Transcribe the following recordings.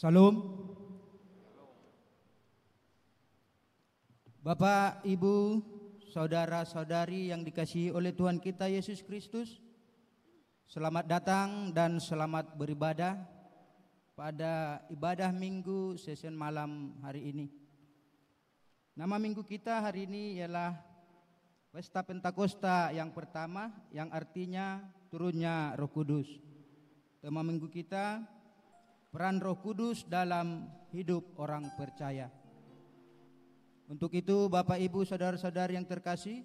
Salam. Bapak, Ibu, saudara-saudari yang dikasihi oleh Tuhan kita Yesus Kristus, selamat datang dan selamat beribadah pada ibadah minggu session malam hari ini. Nama minggu kita hari ini ialah Pesta Pentakosta yang pertama, yang artinya turunnya Roh Kudus. Tema minggu kita, peran Roh Kudus dalam hidup orang percaya. Untuk itu Bapak Ibu saudara-saudari yang terkasih,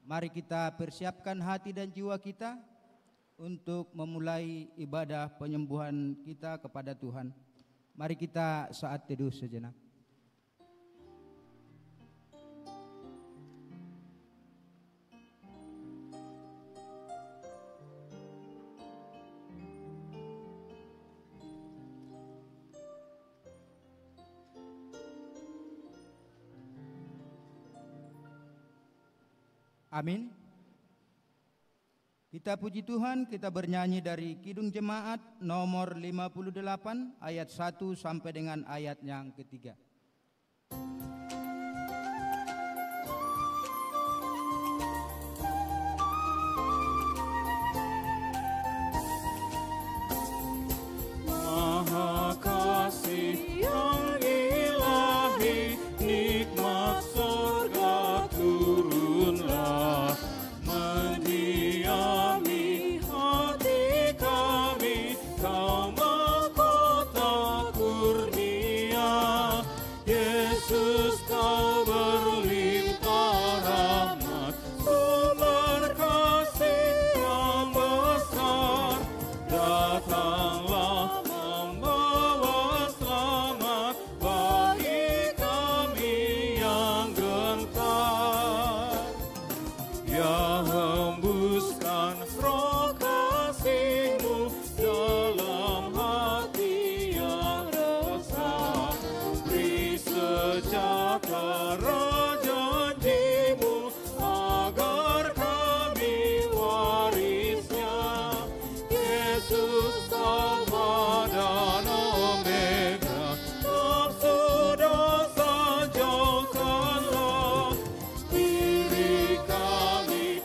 mari kita persiapkan hati dan jiwa kita untuk memulai ibadah penyembuhan kita kepada Tuhan. Mari kita saat teduh sejenak. Amin. Kita puji Tuhan, kita bernyanyi dari Kidung Jemaat nomor 58 ayat 1 sampai dengan ayat yang ketiga. Maha kasih yang ilahi, nikmat surga turunlah, mendiami hati kami, Kau mahkota kurnia. Yesus, Kau berlimpah rahmat, sumber kasih yang besar. Datanglah membawa selamat bagi kami yang gentar. Ya, hembuskan roh kasih-Mu dalam hati yang resah. Beri sejahtera janji-Mu agar kami warisnya. Yesus, Alfa dan Omega, nafsu dosa jauhkanlah. Diri kami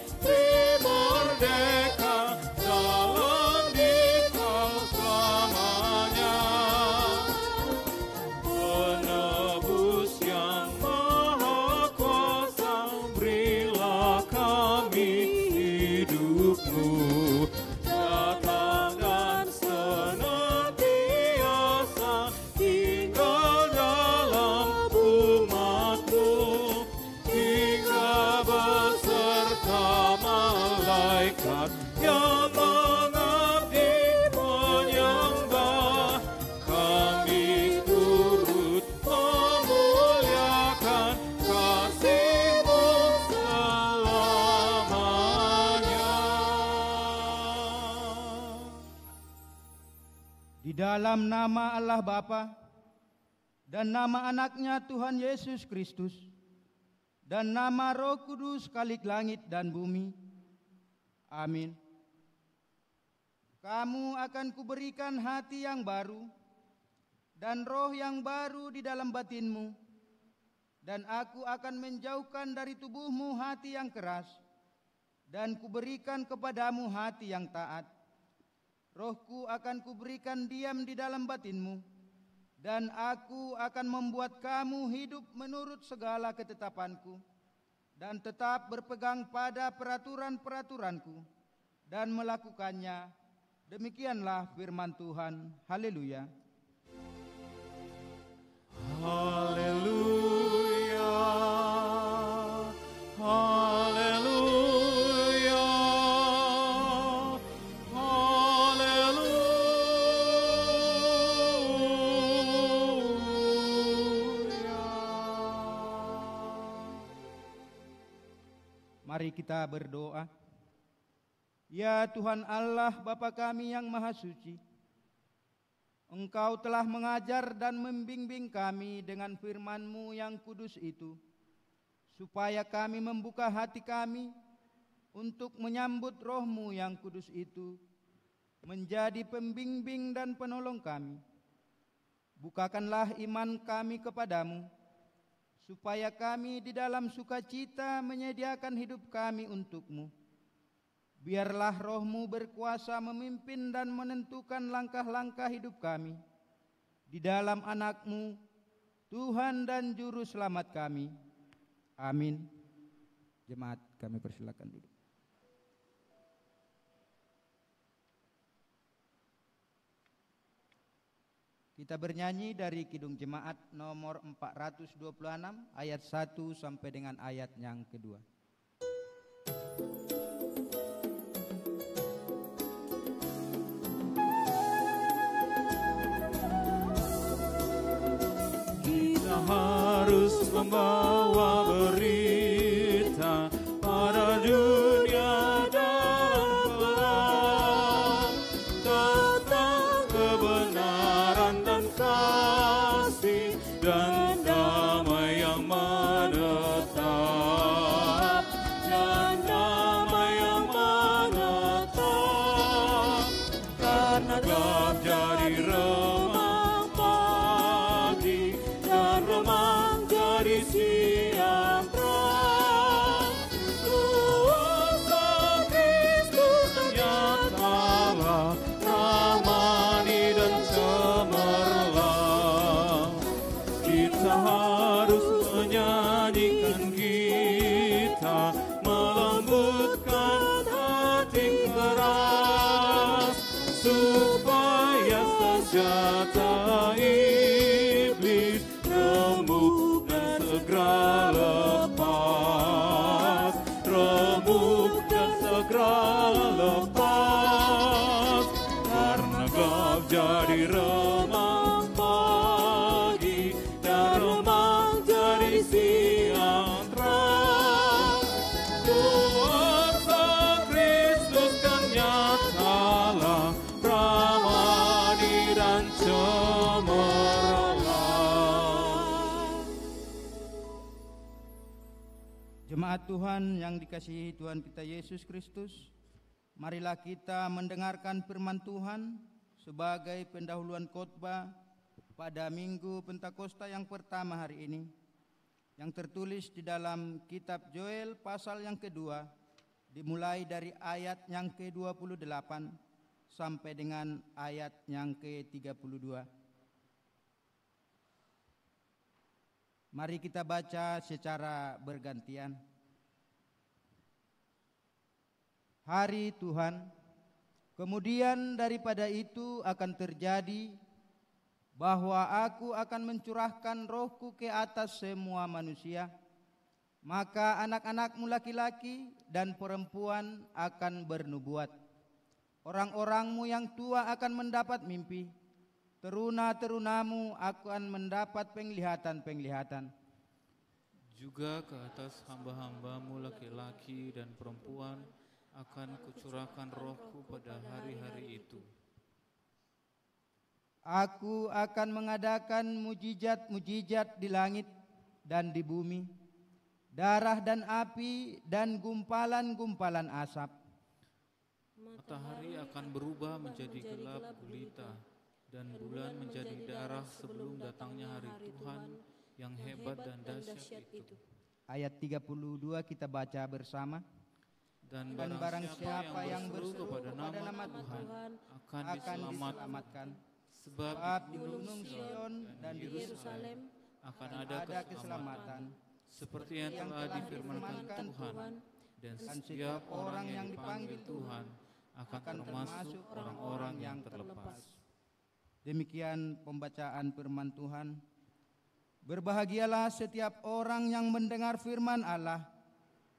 merdeka dalam Dikau selamanya. Penebus yang maha kuasa, berilah kami hidup-Mu. Datang dan senantiasa tinggal dalam umat-Mu, hingga beserta malaikat yang mengabdi menyembah. Kami turut memuliakan kasih-Mu selamanya. Di dalam nama Allah Bapa dan nama anaknya Tuhan Yesus Kristus dan nama Roh Kudus Khalik langit dan bumi. Amin. Kamu akan kuberikan hati yang baru dan roh yang baru di dalam batinmu, dan aku akan menjauhkan dari tubuhmu hati yang keras dan kuberikan kepadamu hati yang taat. Rohku akan kuberikan diam di dalam batinmu, dan aku akan membuat kamu hidup menurut segala ketetapanku, dan tetap berpegang pada peraturan-peraturanku, dan melakukannya. Demikianlah firman Tuhan. Haleluya. Haleluya, haleluya, haleluya. Mari kita berdoa. Ya Tuhan Allah Bapa kami yang Maha Suci, Engkau telah mengajar dan membimbing kami dengan firman-Mu yang kudus itu, supaya kami membuka hati kami untuk menyambut Roh-Mu yang kudus itu, menjadi pembimbing dan penolong kami. Bukakanlah iman kami kepadamu, supaya kami di dalam sukacita menyediakan hidup kami untukmu. Biarlah roh-Mu berkuasa memimpin dan menentukan langkah-langkah hidup kami. Di dalam anak-Mu, Tuhan dan Juru Selamat kami. Amin. Jemaat, kami persilakan duduk. Kita bernyanyi dari Kidung Jemaat nomor 426 ayat 1 sampai dengan ayat yang kedua. Kita harus membawa berita pada dunia dan perang tentang kebenaran dan kasih dan damai yang menetap, dan damai yang menetap. Karena gelap jadi remang pagi dan remang jadi siang terang. Kuasa Kristus nyatalah, ramani dan cemerlang. Kita harus menyanyikan kita, melembutkan hati keras, supaya senjata iblis remuk dan segera lepas, remuk dan segera lepas. Karena gelap jadi remang pagi dan remang jadi siang terang. Kuasa Kristus kan nyatalah, ramani dan cemerlang. Jemaat Tuhan yang dikasihi Tuhan kita Yesus Kristus, marilah kita mendengarkan firman Tuhan sebagai pendahuluan khotbah pada Minggu Pentakosta yang pertama hari ini, yang tertulis di dalam kitab Joel pasal yang kedua, dimulai dari ayat yang ke-28 sampai dengan ayat yang ke-32. Mari kita baca secara bergantian. Hari Tuhan, kemudian daripada itu akan terjadi bahwa aku akan mencurahkan rohku ke atas semua manusia. Maka anak-anakmu laki-laki dan perempuan akan bernubuat. Orang-orangmu yang tua akan mendapat mimpi. Teruna-terunamu akan mendapat penglihatan-penglihatan. Juga ke atas hamba-hambamu laki-laki dan perempuan akan kucurahkan rohku pada hari-hari itu. Aku akan mengadakan mujizat-mujizat di langit dan di bumi, darah dan api dan gumpalan-gumpalan asap. Matahari akan berubah menjadi gelap gulita, dan bulan menjadi darah sebelum datangnya hari Tuhan yang hebat dan dahsyat itu. Ayat 32 kita baca bersama. Dan barang siapa yang berseru kepada nama Tuhan akan diselamatkan. Sebab di Gunung Sion dan di Yerusalem akan ada keselamatan, seperti yang telah difirmankan Tuhan. Dan setiap orang yang dipanggil Tuhan akan termasuk orang-orang yang terlepas. Demikian pembacaan firman Tuhan. Berbahagialah setiap orang yang mendengar firman Allah,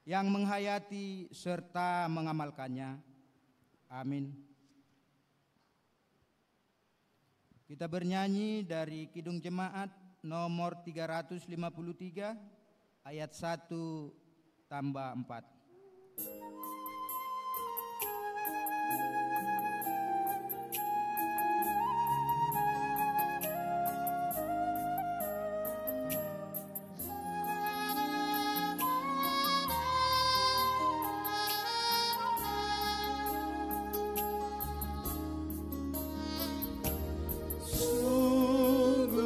yang menghayati serta mengamalkannya. Amin. Kita bernyanyi dari Kidung Jemaat nomor 353 ayat 1 tambah 4. Sungguh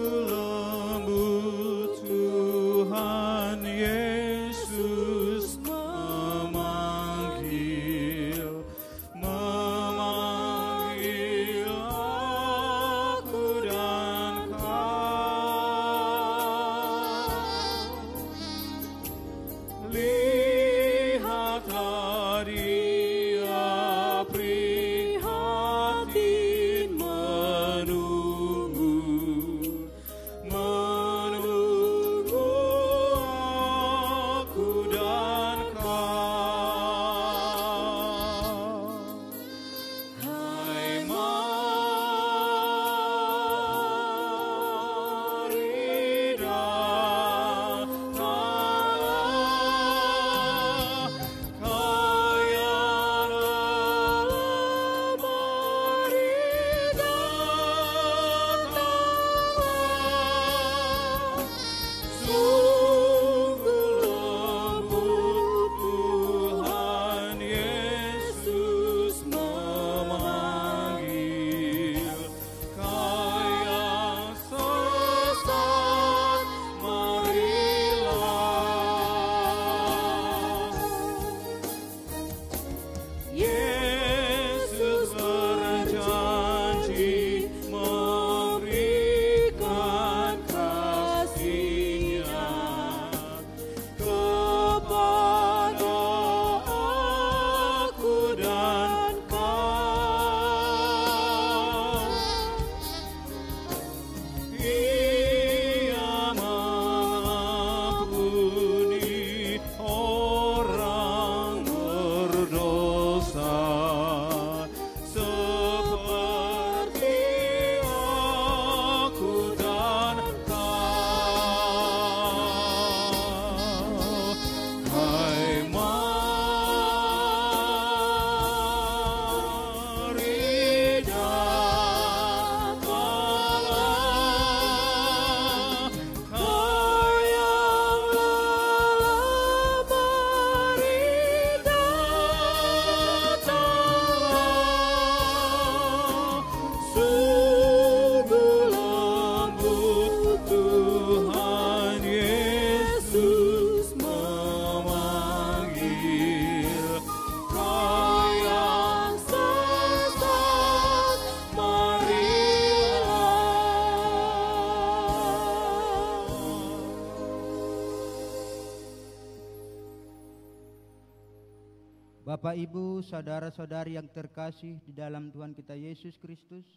Bapak, Ibu, saudara-saudari yang terkasih di dalam Tuhan kita Yesus Kristus,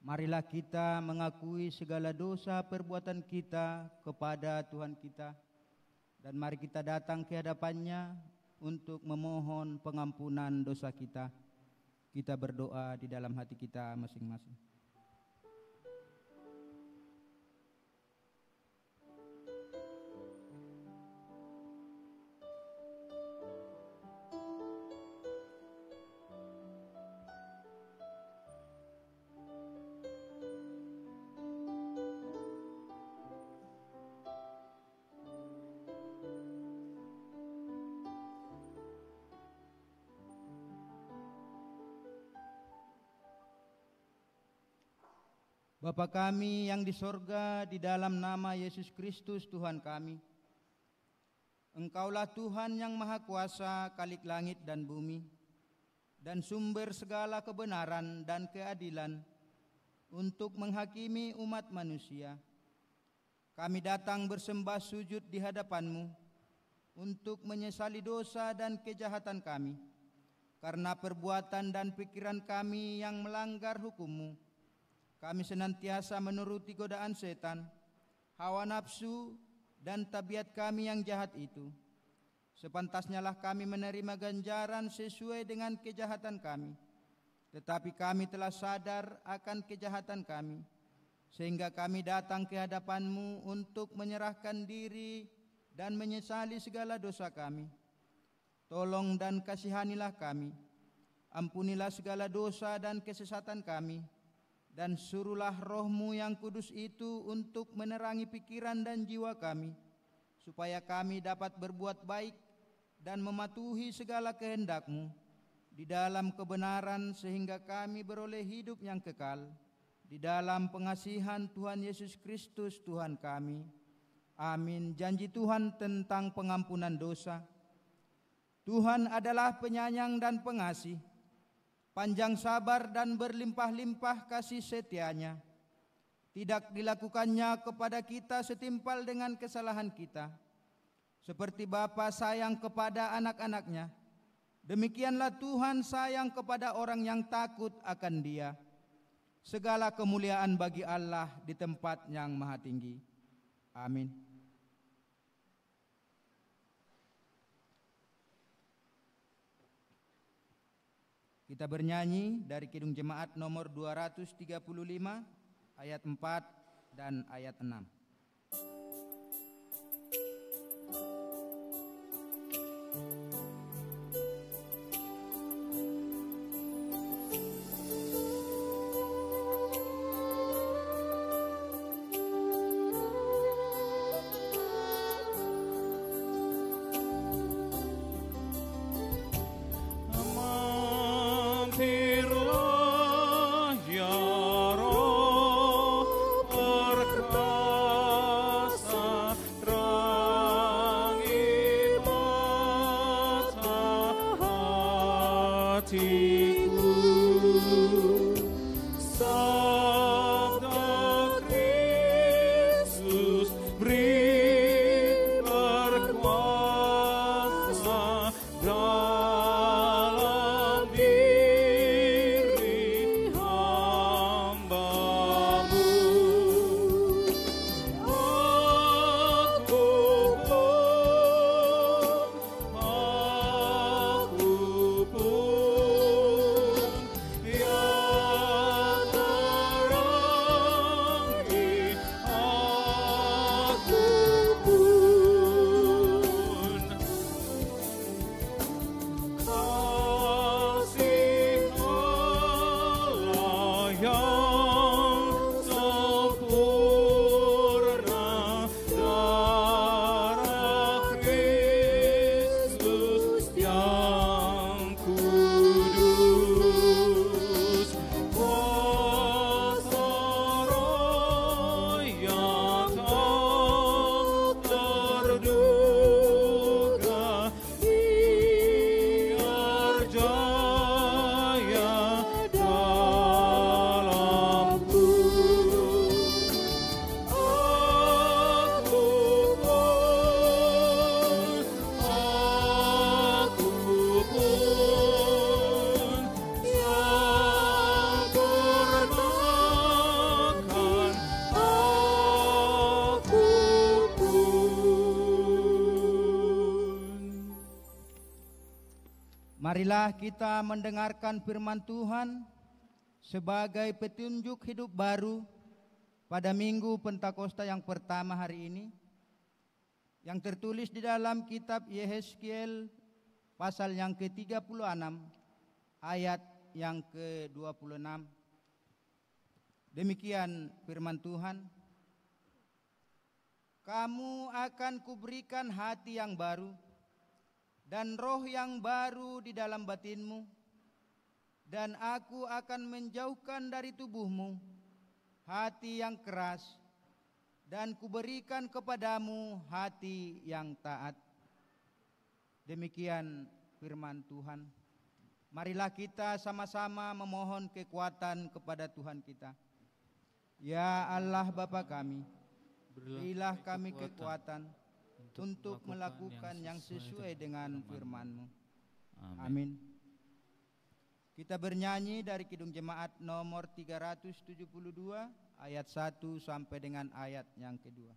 marilah kita mengakui segala dosa perbuatan kita kepada Tuhan kita, dan mari kita datang ke hadapan-Nya untuk memohon pengampunan dosa kita. Kita berdoa di dalam hati kita masing-masing. Bapa kami yang di sorga, di dalam nama Yesus Kristus Tuhan kami, Engkaulah Tuhan yang Maha Kuasa, Khalik langit dan bumi, dan sumber segala kebenaran dan keadilan untuk menghakimi umat manusia. Kami datang bersembah sujud di hadapan-Mu untuk menyesali dosa dan kejahatan kami, karena perbuatan dan pikiran kami yang melanggar hukum-Mu. Kami senantiasa menuruti godaan setan, hawa nafsu, dan tabiat kami yang jahat itu. Sepantasnyalah kami menerima ganjaran sesuai dengan kejahatan kami. Tetapi kami telah sadar akan kejahatan kami, sehingga kami datang ke hadapan-Mu untuk menyerahkan diri dan menyesali segala dosa kami. Tolong dan kasihanilah kami, ampunilah segala dosa dan kesesatan kami, dan suruhlah Roh-Mu yang kudus itu untuk menerangi pikiran dan jiwa kami, supaya kami dapat berbuat baik dan mematuhi segala kehendak-Mu di dalam kebenaran, sehingga kami beroleh hidup yang kekal di dalam pengasihan Tuhan Yesus Kristus Tuhan kami. Amin. Janji Tuhan tentang pengampunan dosa. Tuhan adalah penyayang dan pengasih, panjang sabar dan berlimpah-limpah kasih setia-Nya. Tidak dilakukannya kepada kita setimpal dengan kesalahan kita. Seperti Bapa sayang kepada anak-anak-Nya, demikianlah Tuhan sayang kepada orang yang takut akan Dia. Segala kemuliaan bagi Allah di tempat yang maha tinggi. Amin. Kita bernyanyi dari Kidung Jemaat nomor 235 ayat 4 dan ayat 6. Berkas Marilah kita mendengarkan firman Tuhan sebagai petunjuk hidup baru pada Minggu Pentakosta yang pertama hari ini, yang tertulis di dalam kitab Yehezkiel pasal yang ke-36 ayat yang ke-26. Demikian firman Tuhan, kamu akan kuberikan hati yang baru dan roh yang baru di dalam batinmu, dan aku akan menjauhkan dari tubuhmu hati yang keras, dan kuberikan kepadamu hati yang taat. Demikian firman Tuhan. Marilah kita sama-sama memohon kekuatan kepada Tuhan kita. Ya Allah Bapa kami, berilah kami kekuatan untuk melakukan yang sesuai dengan firman-Mu. Amin. Kita bernyanyi dari Kidung Jemaat nomor 372 ayat 1 sampai dengan ayat yang kedua.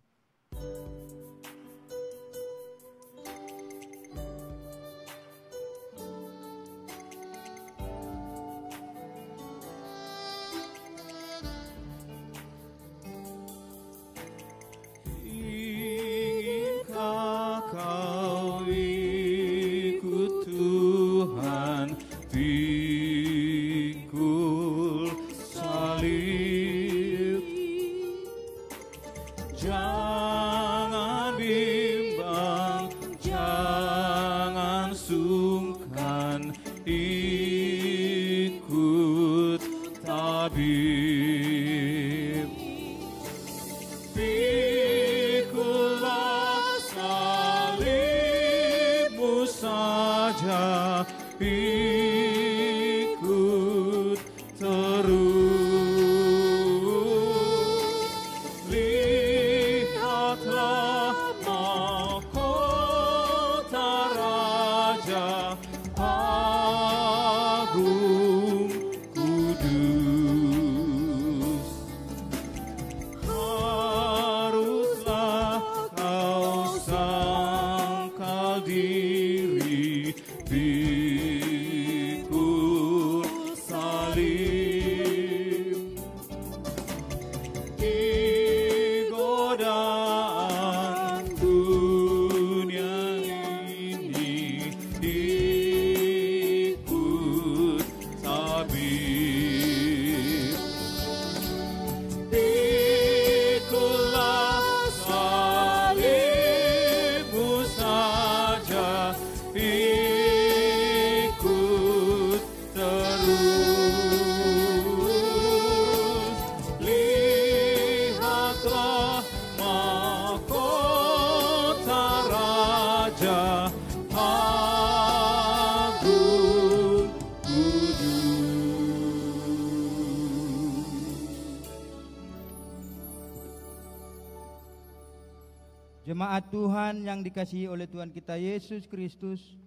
Jemaat Tuhan yang dikasihi oleh Tuhan kita Yesus Kristus,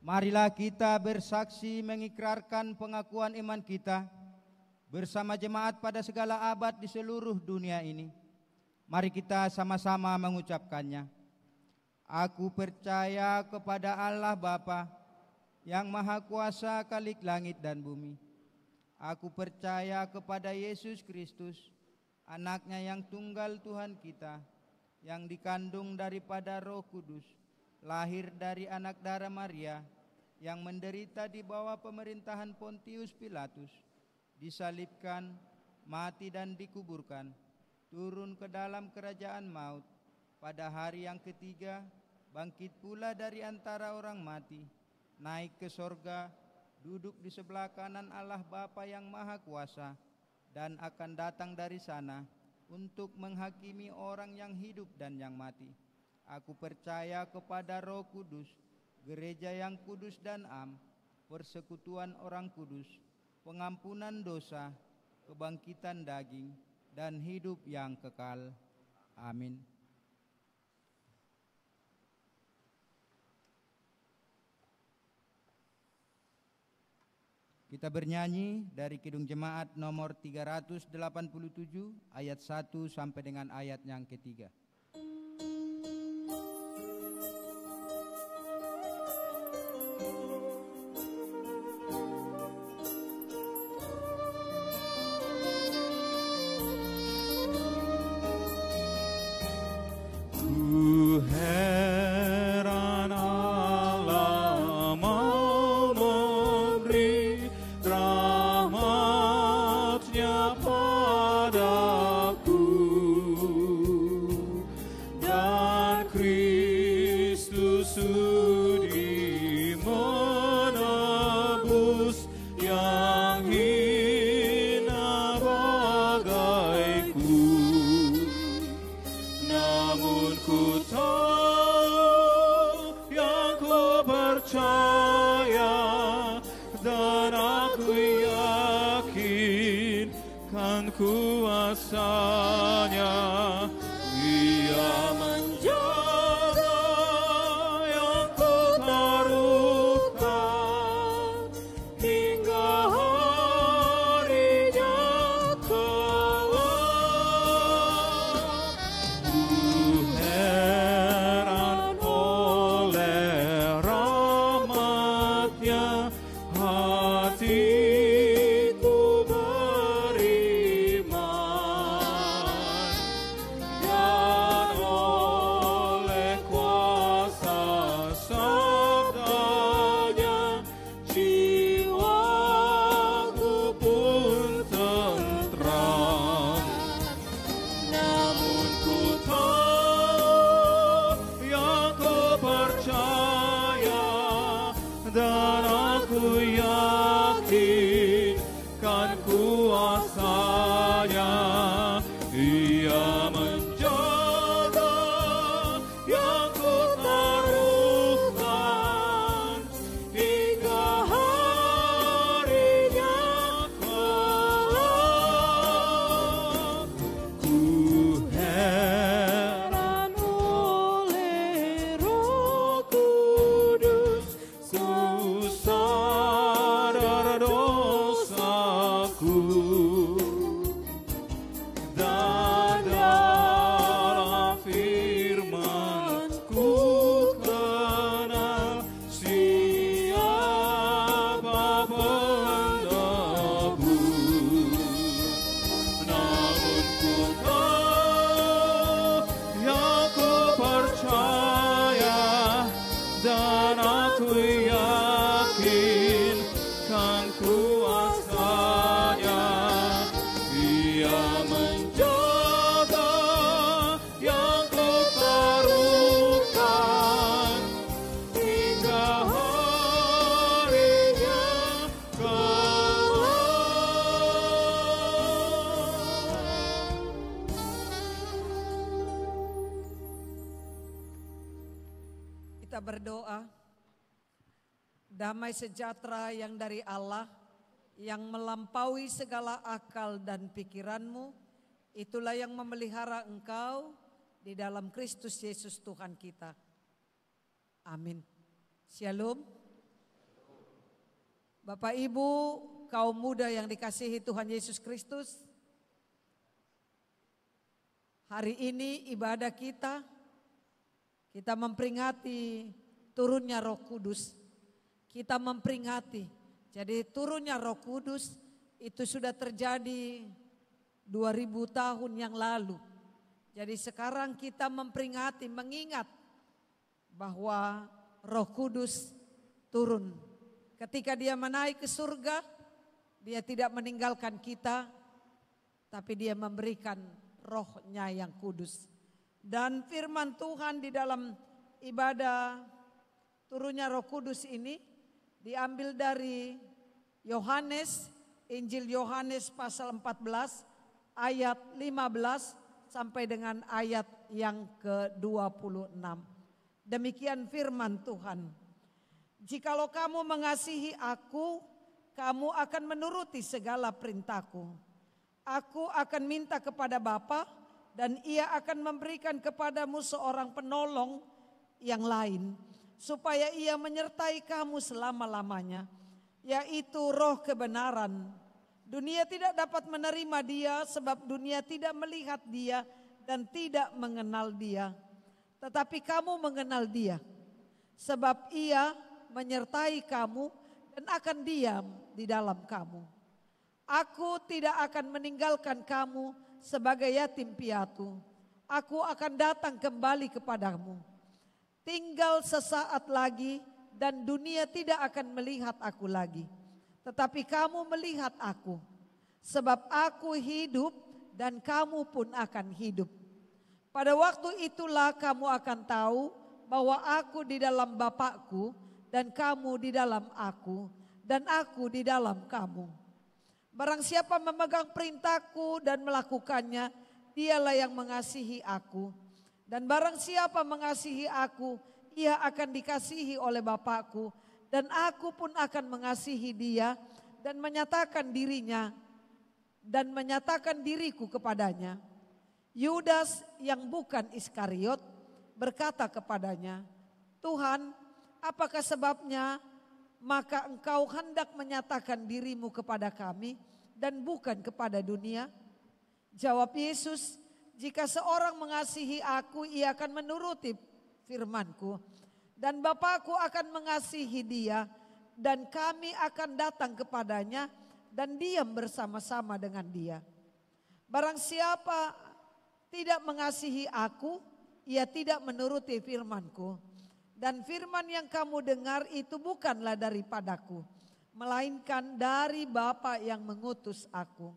marilah kita bersaksi mengikrarkan pengakuan iman kita bersama jemaat pada segala abad di seluruh dunia ini. Mari kita sama-sama mengucapkannya. Aku percaya kepada Allah Bapa yang Maha Kuasa Khalik langit dan bumi. Aku percaya kepada Yesus Kristus, Anaknya yang tunggal Tuhan kita, yang dikandung daripada Roh Kudus, lahir dari anak darah Maria, yang menderita di bawah pemerintahan Pontius Pilatus, disalibkan, mati dan dikuburkan, turun ke dalam kerajaan maut, pada hari yang ketiga bangkit pula dari antara orang mati, naik ke sorga, duduk di sebelah kanan Allah Bapa yang Maha Kuasa, dan akan datang dari sana untuk menghakimi orang yang hidup dan yang mati. Aku percaya kepada Roh Kudus, gereja yang kudus dan am, persekutuan orang kudus, pengampunan dosa, kebangkitan daging, dan hidup yang kekal. Amin. Kita bernyanyi dari Kidung Jemaat nomor 387 ayat 1 sampai dengan ayat yang ketiga. yang hina bagaiku, namun ku tahu yang ku percaya dan aku yakin kan kuasanya. Ia menjaga yang ku taruhkan hingga harinya kelak. Ku heran oleh rahmat-Nya, hatiku beriman, dan oleh kuasa sabda-Nya jiwaku pun tentram. Namun ku tahu yang ku percaya dan aku yakin kan kuasanya. Ia menjaga yang ku taruhkan hingga harinya kelak. Ku heran oleh Roh Kudus, ku sadar dosaku, dan dalam firman ku kenal siapa penebus. Namun ku tahu yang ku percaya dan aku yakin kan kuasanya. Ia menjaga yang ku taruhkan hingga harinya kelak. Kita berdoa. Damai sejahtera yang dari Allah, yang melampaui segala akal dan pikiranmu, itulah yang memelihara engkau di dalam Kristus Yesus Tuhan kita. Amin. Shalom. Bapak Ibu, kaum muda yang dikasihi Tuhan Yesus Kristus, hari ini ibadah kita memperingati turunnya Roh Kudus. Kita memperingati, jadi turunnya Roh Kudus itu sudah terjadi 2000 tahun yang lalu. Jadi sekarang kita memperingati, mengingat bahwa Roh Kudus turun. Ketika Dia menaik ke surga, Dia tidak meninggalkan kita, tapi Dia memberikan Roh-Nya yang kudus. Dan firman Tuhan di dalam ibadah turunnya Roh Kudus ini diambil dari Yohanes, Injil Yohanes pasal 14 ayat 15 sampai dengan ayat yang ke-26. Demikian firman Tuhan. Jikalau kamu mengasihi aku, kamu akan menuruti segala perintahku. Aku akan minta kepada Bapa dan Ia akan memberikan kepadamu seorang penolong yang lain, supaya Ia menyertai kamu selama-lamanya, yaitu Roh kebenaran. Dunia tidak dapat menerima Dia sebab dunia tidak melihat Dia dan tidak mengenal Dia. Tetapi kamu mengenal Dia, sebab Ia menyertai kamu dan akan diam di dalam kamu. Aku tidak akan meninggalkan kamu sebagai yatim piatu. Aku akan datang kembali kepadamu. Tinggal sesaat lagi dan dunia tidak akan melihat aku lagi. Tetapi kamu melihat aku. Sebab aku hidup dan kamu pun akan hidup. Pada waktu itulah kamu akan tahu bahwa aku di dalam Bapakku dan kamu di dalam aku dan aku di dalam kamu. Barang siapa memegang perintahku dan melakukannya, dialah yang mengasihi aku. Dan barang siapa mengasihi aku, ia akan dikasihi oleh Bapakku. Dan aku pun akan mengasihi dia dan menyatakan diriku kepadanya. Yudas yang bukan Iskariot berkata kepadanya, Tuhan, apakah sebabnya maka engkau hendak menyatakan dirimu kepada kami dan bukan kepada dunia? Jawab Yesus, jika seorang mengasihi aku, ia akan menuruti firman-Ku. Dan Bapakku akan mengasihi dia dan kami akan datang kepadanya dan diam bersama-sama dengan dia. Barang siapa tidak mengasihi aku, ia tidak menuruti firman-Ku. Dan firman yang kamu dengar itu bukanlah daripadaku, melainkan dari Bapa yang mengutus aku.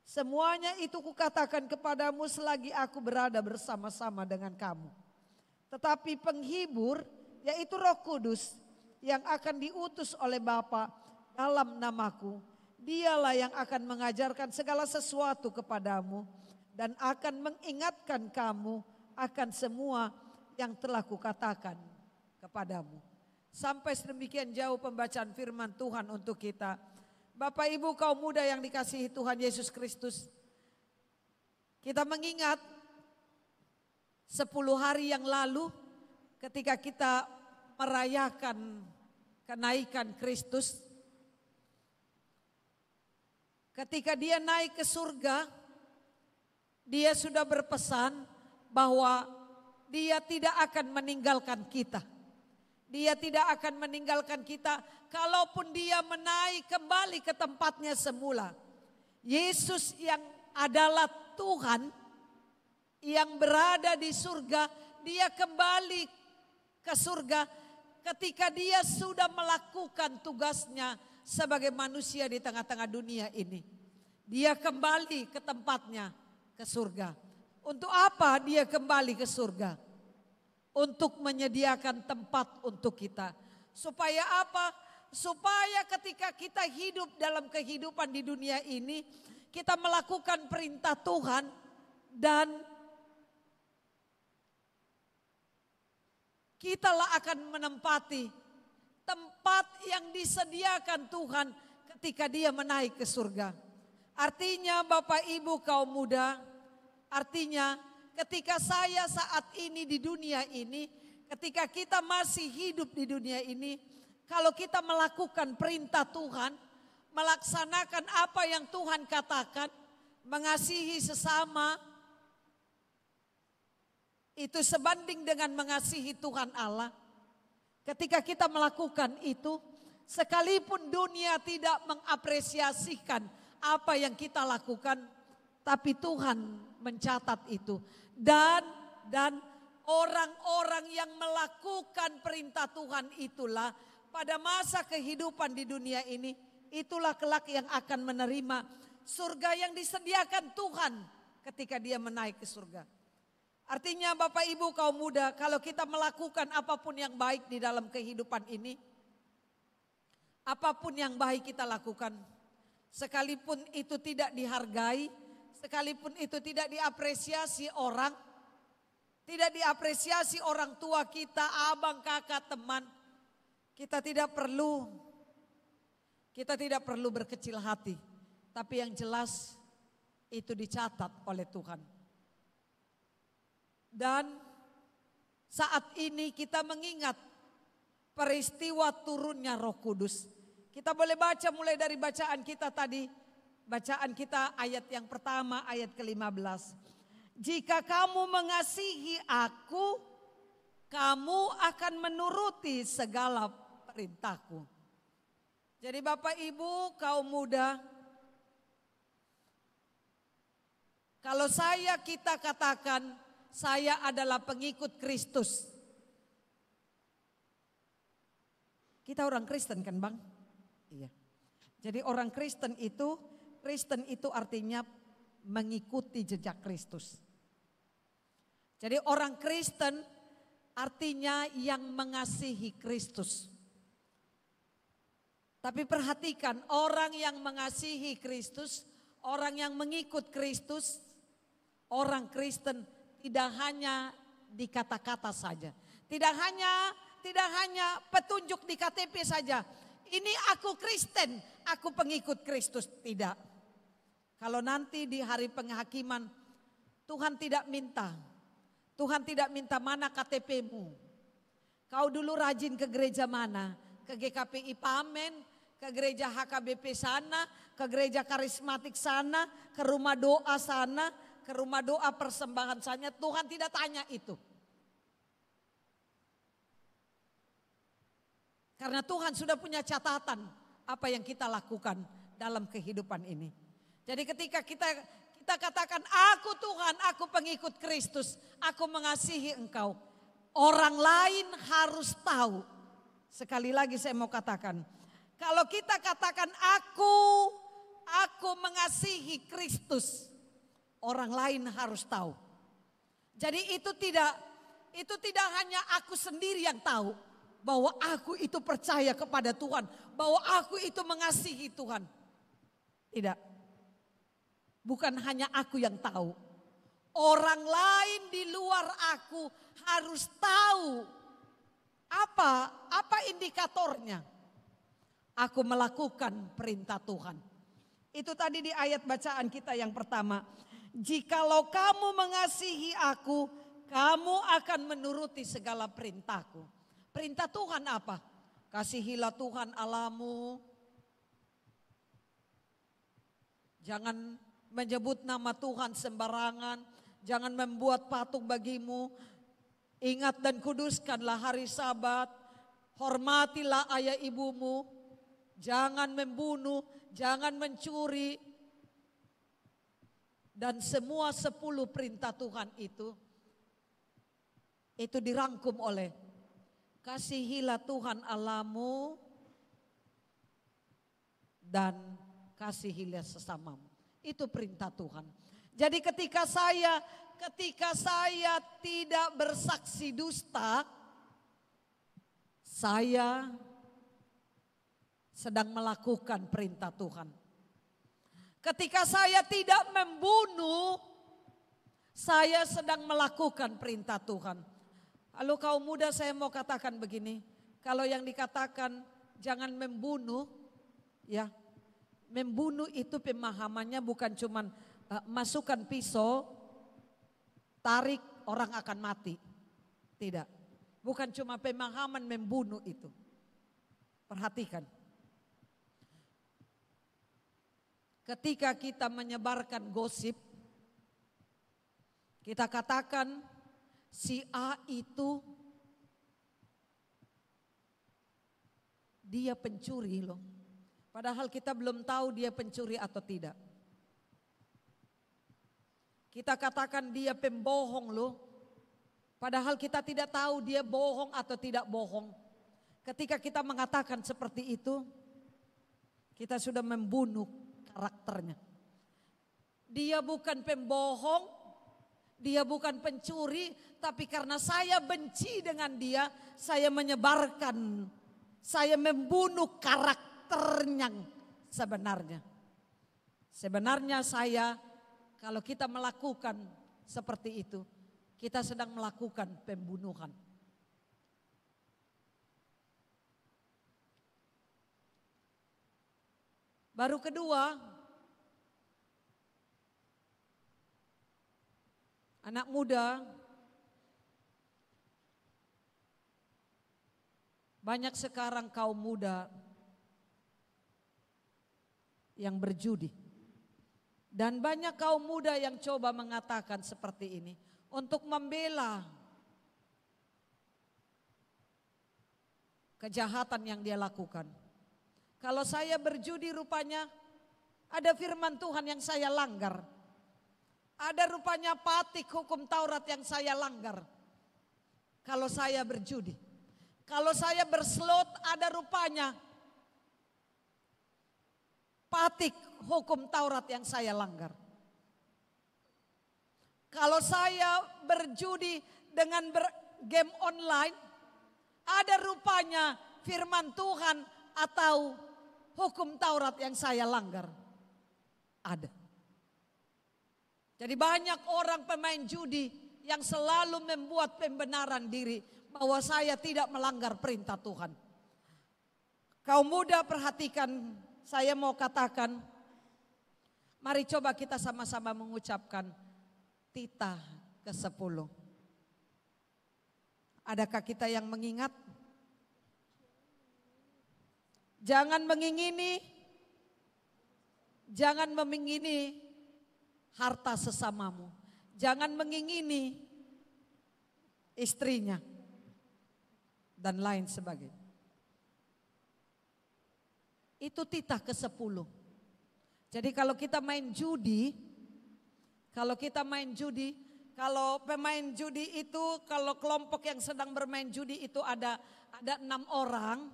Semuanya itu kukatakan kepadamu selagi aku berada bersama-sama dengan kamu. Tetapi penghibur, yaitu Roh Kudus yang akan diutus oleh Bapa dalam namaku, dialah yang akan mengajarkan segala sesuatu kepadamu dan akan mengingatkan kamu akan semua yang telah kukatakan kepadamu. Sampai sedemikian jauh pembacaan firman Tuhan untuk kita. Bapak Ibu kaum muda yang dikasihi Tuhan Yesus Kristus, kita mengingat 10 hari yang lalu ketika kita merayakan kenaikan Kristus. Ketika dia naik ke surga, dia sudah berpesan bahwa dia tidak akan meninggalkan kita. Dia tidak akan meninggalkan kita kalaupun dia menaik kembali ke tempatnya semula. Yesus yang adalah Tuhan yang berada di surga, dia kembali ke surga ketika dia sudah melakukan tugasnya sebagai manusia di tengah-tengah dunia ini. Dia kembali ke tempatnya, ke surga. Untuk apa dia kembali ke surga? Untuk menyediakan tempat untuk kita. Supaya apa? Supaya ketika kita hidup dalam kehidupan di dunia ini, kita melakukan perintah Tuhan dan kitalah akan menempati tempat yang disediakan Tuhan ketika dia menaik ke surga. Artinya Bapak Ibu kaum muda, artinya ketika saya saat ini di dunia ini, ketika kita masih hidup di dunia ini, kalau kita melakukan perintah Tuhan, melaksanakan apa yang Tuhan katakan, mengasihi sesama, itu sebanding dengan mengasihi Tuhan Allah. Ketika kita melakukan itu, sekalipun dunia tidak mengapresiasikan apa yang kita lakukan, tapi Tuhan mencatat itu. Dan orang-orang yang melakukan perintah Tuhan itulah pada masa kehidupan di dunia ini, itulah kelak yang akan menerima surga yang disediakan Tuhan ketika dia menaik ke surga. Artinya Bapak Ibu kaum muda, kalau kita melakukan apapun yang baik di dalam kehidupan ini, apapun yang baik kita lakukan, sekalipun itu tidak dihargai, sekalipun itu tidak diapresiasi orang, tidak diapresiasi orang tua kita, abang, kakak, teman, kita tidak perlu berkecil hati, tapi yang jelas itu dicatat oleh Tuhan. Dan saat ini kita mengingat peristiwa turunnya Roh Kudus. Kita boleh baca mulai dari bacaan kita tadi. Bacaan kita ayat yang pertama, ayat ke-15. Jika kamu mengasihi aku, kamu akan menuruti segala perintahku. Jadi Bapak Ibu kaum muda, kalau kita katakan saya adalah pengikut Kristus. Kita orang Kristen kan Bang? Iya. Jadi orang Kristen itu artinya mengikuti jejak Kristus. Jadi orang Kristen artinya yang mengasihi Kristus. Tapi perhatikan, orang yang mengasihi Kristus, orang yang mengikut Kristus, orang Kristen tidak hanya di kata-kata saja. Tidak hanya petunjuk di KTP saja. Ini aku Kristen, aku pengikut Kristus. Tidak. Kalau nanti di hari penghakiman, Tuhan tidak minta. Tuhan tidak minta mana KTP-mu. Kau dulu rajin ke gereja mana? Ke GKPI Pamen, ke gereja HKBP sana, ke gereja karismatik sana, ke rumah doa sana, ke rumah doa persembahan sana. Tuhan tidak tanya itu. Karena Tuhan sudah punya catatan apa yang kita lakukan dalam kehidupan ini. Jadi ketika kita katakan, aku Tuhan, aku pengikut Kristus, aku mengasihi engkau. Orang lain harus tahu. Sekali lagi saya mau katakan, kalau kita katakan aku mengasihi Kristus, orang lain harus tahu. Jadi itu tidak hanya aku sendiri yang tahu bahwa aku itu percaya kepada Tuhan, bahwa aku itu mengasihi Tuhan. Tidak. Bukan hanya aku yang tahu. Orang lain di luar aku harus tahu apa indikatornya. Aku melakukan perintah Tuhan. Itu tadi di ayat bacaan kita yang pertama. Jikalau kamu mengasihi aku, kamu akan menuruti segala perintahku. Perintah Tuhan apa? Kasihilah Tuhan Allahmu. Jangan menyebut nama Tuhan sembarangan. Jangan membuat patung bagimu. Ingat dan kuduskanlah hari Sabat. Hormatilah ayah ibumu. Jangan membunuh. Jangan mencuri. Dan semua 10 perintah Tuhan itu dirangkum oleh kasihilah Tuhan Allahmu dan kasihilah sesamamu. Itu perintah Tuhan. Jadi ketika saya tidak bersaksi dusta, saya sedang melakukan perintah Tuhan. Ketika saya tidak membunuh, saya sedang melakukan perintah Tuhan. Lalu kaum muda saya mau katakan begini, kalau yang dikatakan jangan membunuh, ya membunuh itu pemahamannya bukan cuman masukkan pisau, tarik orang akan mati. Tidak, bukan cuma pemahaman membunuh itu. Perhatikan. Ketika kita menyebarkan gosip, kita katakan si A itu dia pencuri loh. Padahal kita belum tahu dia pencuri atau tidak. Kita katakan dia pembohong loh. Padahal kita tidak tahu dia bohong atau tidak bohong. Ketika kita mengatakan seperti itu, kita sudah membunuh karakternya. Dia bukan pembohong, dia bukan pencuri, tapi karena saya benci dengan dia, saya menyebarkan, saya membunuh karakternya sebenarnya. Sebenarnya kalau kita melakukan seperti itu, kita sedang melakukan pembunuhan. Baru kedua, anak muda, banyak sekarang kaum muda yang berjudi. Dan banyak kaum muda yang coba mengatakan seperti ini untuk membela kejahatan yang dia lakukan. Kalau saya berjudi rupanya ada firman Tuhan yang saya langgar. Ada rupanya patik hukum Taurat yang saya langgar. Kalau saya berjudi. Kalau saya berslot ada rupanya patik hukum Taurat yang saya langgar. Kalau saya berjudi dengan game online, ada rupanya firman Tuhan atau hukum Taurat yang saya langgar? Ada. Jadi banyak orang pemain judi yang selalu membuat pembenaran diri bahwa saya tidak melanggar perintah Tuhan. Kaum muda perhatikan, saya mau katakan, mari coba kita sama-sama mengucapkan titah ke-10. Adakah kita yang mengingat? Jangan mengingini harta sesamamu. Jangan mengingini istrinya dan lain sebagainya. Itu titah ke-10. Jadi kalau kita main judi, kalau pemain judi itu, kalau kelompok yang sedang bermain judi itu ada 6 orang,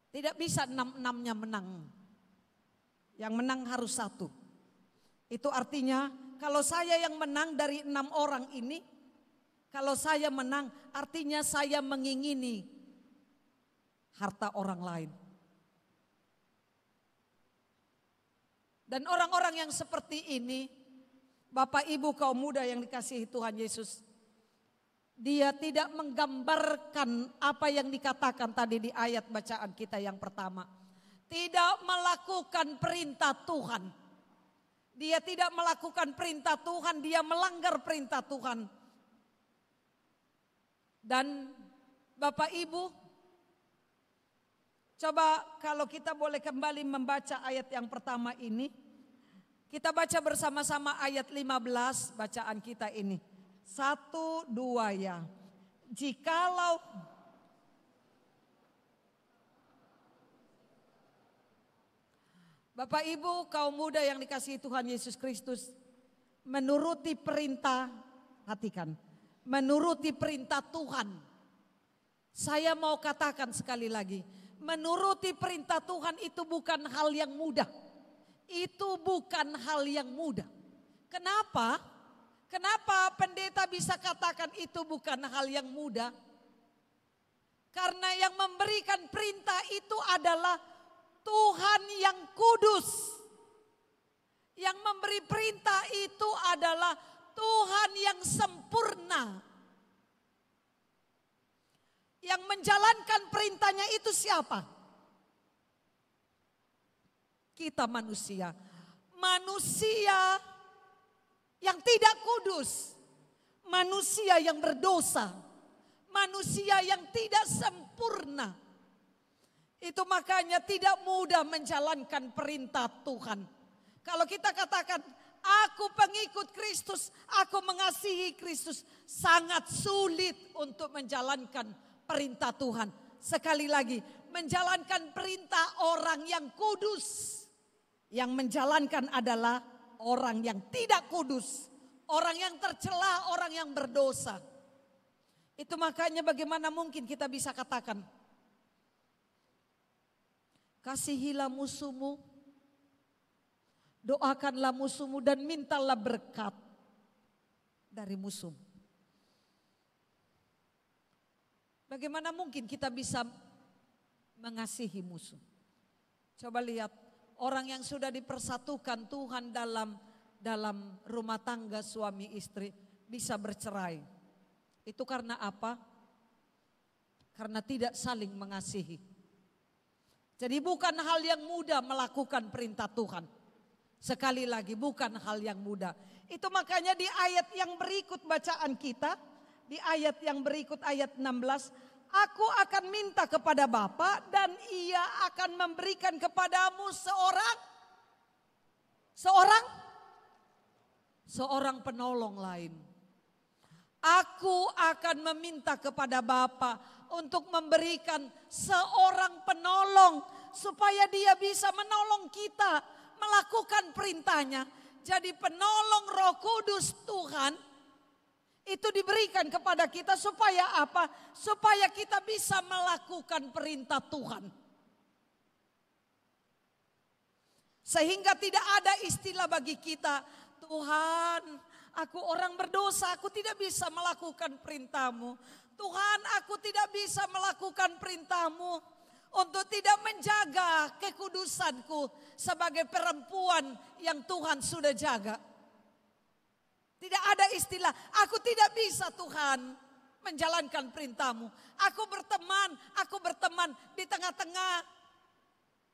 tidak bisa 6-6-nya menang. Yang menang harus 1. Itu artinya kalau saya yang menang dari 6 orang ini, kalau saya menang artinya saya mengingini harta orang lain. Dan orang-orang yang seperti ini, Bapak Ibu kaum muda yang dikasihi Tuhan Yesus, dia tidak menggambarkan apa yang dikatakan tadi di ayat bacaan kita yang pertama. Tidak melakukan perintah Tuhan. Dia tidak melakukan perintah Tuhan, dia melanggar perintah Tuhan. Dan Bapak Ibu, coba kalau kita boleh kembali membaca ayat yang pertama ini. Kita baca bersama-sama ayat 15 bacaan kita ini. 1, 2 ya. Jikalau Bapak Ibu kaum muda yang dikasihi Tuhan Yesus Kristus, menuruti perintah, perhatikan, menuruti perintah Tuhan. Saya mau katakan sekali lagi, menuruti perintah Tuhan itu bukan hal yang mudah. Itu bukan hal yang mudah. Kenapa? Kenapa pendeta bisa katakan itu bukan hal yang mudah? Karena yang memberikan perintah itu adalah Tuhan yang kudus. Yang memberi perintah itu adalah Tuhan yang sempurna. Yang menjalankan perintahnya itu siapa? Kita manusia. Manusia yang tidak kudus. Manusia yang berdosa. Manusia yang tidak sempurna. Itu makanya tidak mudah menjalankan perintah Tuhan. Kalau kita katakan, aku pengikut Kristus, aku mengasihi Kristus, sangat sulit untuk menjalankan perintah Tuhan. Sekali lagi, menjalankan perintah orang yang kudus. Yang menjalankan adalah orang yang tidak kudus. Orang yang tercela, orang yang berdosa. Itu makanya bagaimana mungkin kita bisa katakan, kasihilah musuhmu, doakanlah musuhmu dan mintalah berkat dari musuh. Bagaimana mungkin kita bisa mengasihi musuh? Coba lihat orang yang sudah dipersatukan Tuhan dalam rumah tangga suami istri bisa bercerai. Itu karena apa? Karena tidak saling mengasihi. Jadi bukan hal yang mudah melakukan perintah Tuhan. Sekali lagi bukan hal yang mudah. Itu makanya di ayat yang berikut bacaan kita, di ayat yang berikut ayat 16, aku akan minta kepada Bapa dan ia akan memberikan kepadamu seorang penolong lain. Aku akan meminta kepada Bapa untuk memberikan seorang penolong supaya dia bisa menolong kita melakukan perintahnya. Jadi penolong Roh Kudus Tuhan itu diberikan kepada kita supaya apa? Supaya kita bisa melakukan perintah Tuhan. Sehingga tidak ada istilah bagi kita, Tuhan, aku orang berdosa, aku tidak bisa melakukan perintah-Mu. Tuhan, aku tidak bisa melakukan perintah-Mu. untuk tidak menjaga kekudusanku sebagai perempuan yang Tuhan sudah jaga. Tidak ada istilah, aku tidak bisa Tuhan menjalankan perintah-Mu. Aku berteman di tengah-tengah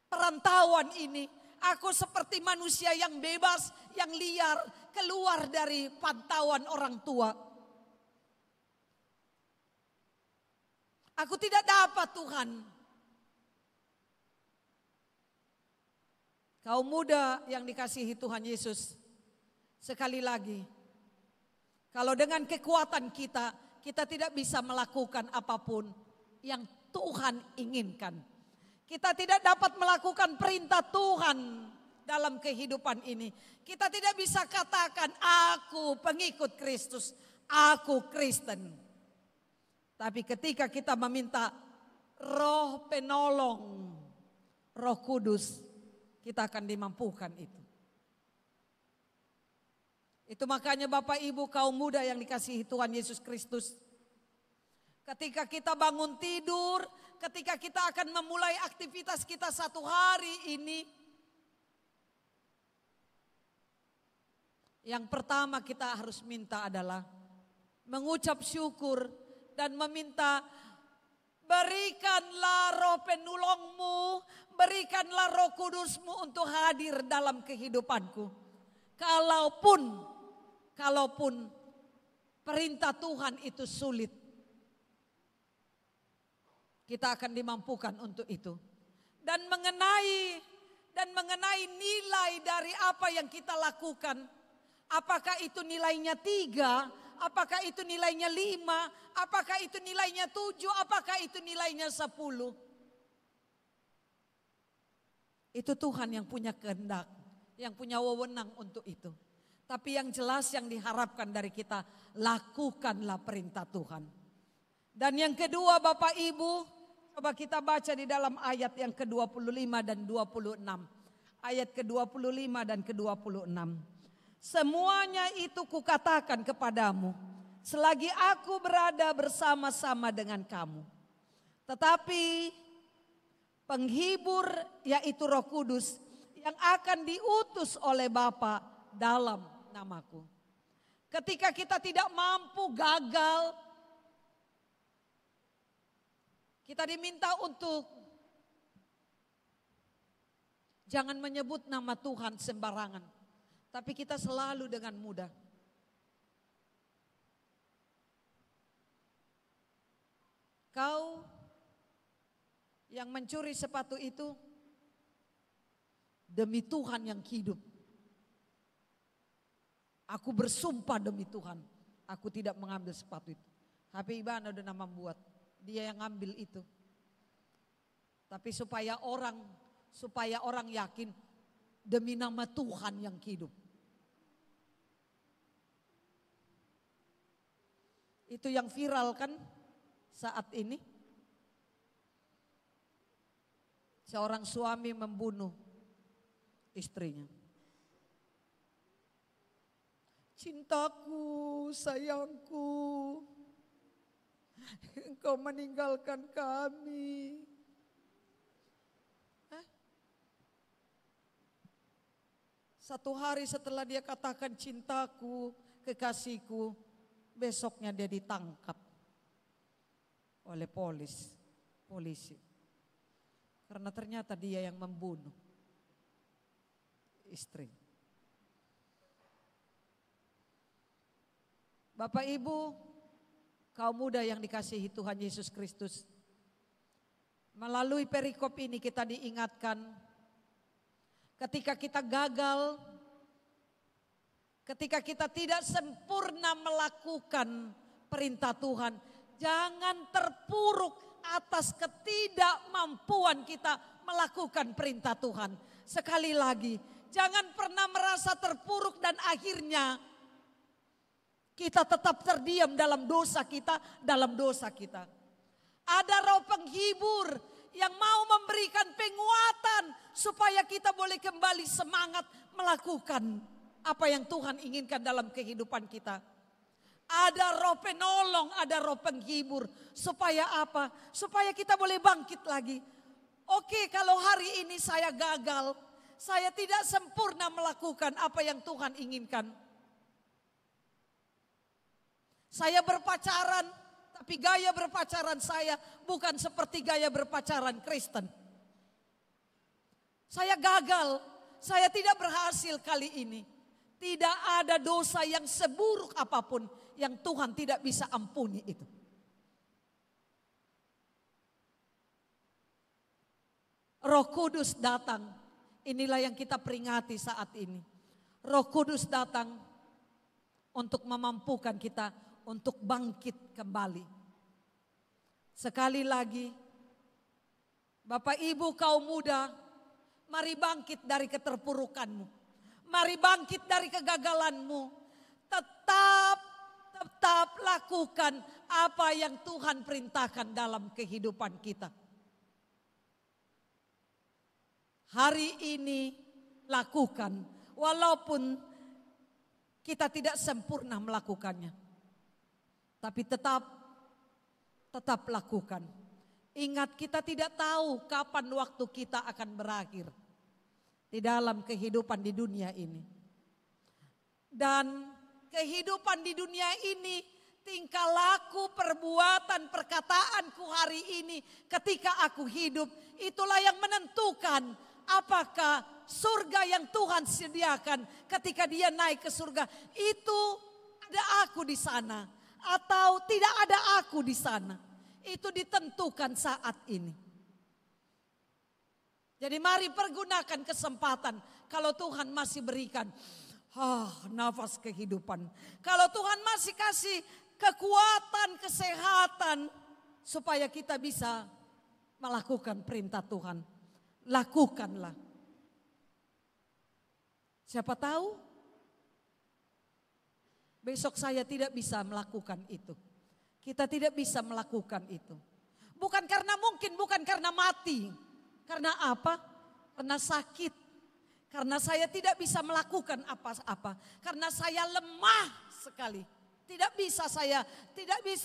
perantauan ini. Aku seperti manusia yang bebas, yang liar, keluar dari pantauan orang tua. Aku tidak dapat Tuhan. Kaum muda yang dikasihi Tuhan Yesus, sekali lagi, kalau dengan kekuatan kita tidak bisa melakukan apapun yang Tuhan inginkan. Kita tidak dapat melakukan perintah Tuhan dalam kehidupan ini. Kita tidak bisa katakan aku pengikut Kristus, aku Kristen. Tapi ketika kita meminta Roh penolong, Roh Kudus, kita akan dimampukan itu. Itu makanya Bapak Ibu kaum muda yang dikasihi Tuhan Yesus Kristus. Ketika kita bangun tidur, ketika kita akan memulai aktivitas kita satu hari ini. Yang pertama kita harus minta adalah mengucap syukur dan meminta, berikanlah Roh penolong-Mu, berikanlah Roh Kudus-Mu untuk hadir dalam kehidupanku. Kalaupun perintah Tuhan itu sulit, kita akan dimampukan untuk itu. Dan mengenai nilai dari apa yang kita lakukan, apakah itu nilainya 3, apakah itu nilainya 5, apakah itu nilainya 7, apakah itu nilainya 10. Itu Tuhan yang punya kehendak, yang punya wewenang untuk itu. Tapi yang jelas yang diharapkan dari kita, lakukanlah perintah Tuhan. Dan yang kedua Bapak Ibu, coba kita baca di dalam ayat yang ke-25 dan 26. Ayat ke-25 dan ke-26. Semuanya itu kukatakan kepadamu, selagi aku berada bersama-sama dengan kamu. Tetapi penghibur yaitu Roh Kudus yang akan diutus oleh Bapa dalam namaku. Ketika kita tidak mampu, gagal, kita diminta untuk jangan menyebut nama Tuhan sembarangan. Tapi kita selalu dengan mudah. Kau yang mencuri sepatu itu, demi Tuhan yang hidup, aku bersumpah demi Tuhan, aku tidak mengambil sepatu itu. HP Ibana udah nama buat, dia yang ngambil itu. Tapi supaya orang yakin, demi nama Tuhan yang hidup. Itu yang viral kan saat ini. Seorang suami membunuh istrinya. Cintaku, sayangku, engkau meninggalkan kami. Satu hari setelah dia katakan cintaku, kekasihku, besoknya dia ditangkap oleh polisi. Karena ternyata dia yang membunuh istri. Bapak Ibu, kaum muda yang dikasihi Tuhan Yesus Kristus. Melalui perikop ini kita diingatkan, ketika kita gagal, ketika kita tidak sempurna melakukan perintah Tuhan, jangan terpuruk atas ketidakmampuan kita melakukan perintah Tuhan. Sekali lagi, jangan pernah merasa terpuruk dan akhirnya kita tetap terdiam dalam dosa kita, Ada Roh penghibur yang mau memberikan penguatan supaya kita boleh kembali semangat melakukan apa yang Tuhan inginkan dalam kehidupan kita. Ada Roh penolong, ada Roh penghibur. Supaya apa? Supaya kita boleh bangkit lagi. Oke, kalau hari ini saya gagal, saya tidak sempurna melakukan apa yang Tuhan inginkan. Saya berpacaran, tapi gaya berpacaran saya bukan seperti gaya berpacaran Kristen. Saya gagal, saya tidak berhasil kali ini. Tidak ada dosa yang seburuk apapun yang Tuhan tidak bisa ampuni itu. Roh Kudus datang, inilah yang kita peringati saat ini. Roh Kudus datang untuk memampukan kita untuk bangkit kembali. Sekali lagi, Bapak Ibu kaum muda, mari bangkit dari keterpurukanmu. Mari bangkit dari kegagalanmu. Tetap lakukan apa yang Tuhan perintahkan dalam kehidupan kita. Hari ini lakukan, walaupun kita tidak sempurna melakukannya. Tapi tetap lakukan. Ingat, kita tidak tahu kapan waktu kita akan berakhir di dalam kehidupan di dunia ini. Dan kehidupan di dunia ini, tingkah laku, perbuatan, perkataanku hari ini ketika aku hidup, itulah yang menentukan apakah surga yang Tuhan sediakan ketika Dia naik ke surga itu ada aku di sana atau tidak ada aku di sana. Itu ditentukan saat ini. Jadi mari pergunakan kesempatan kalau Tuhan masih berikan nafas kehidupan. Kalau Tuhan masih kasih kekuatan, kesehatan supaya kita bisa melakukan perintah Tuhan. Lakukanlah. Siapa tahu besok saya tidak bisa melakukan itu. Kita tidak bisa melakukan itu. Bukan karena mungkin, bukan karena mati. Karena apa? Karena sakit. Karena saya tidak bisa melakukan apa-apa. Karena saya lemah sekali. Tidak bisa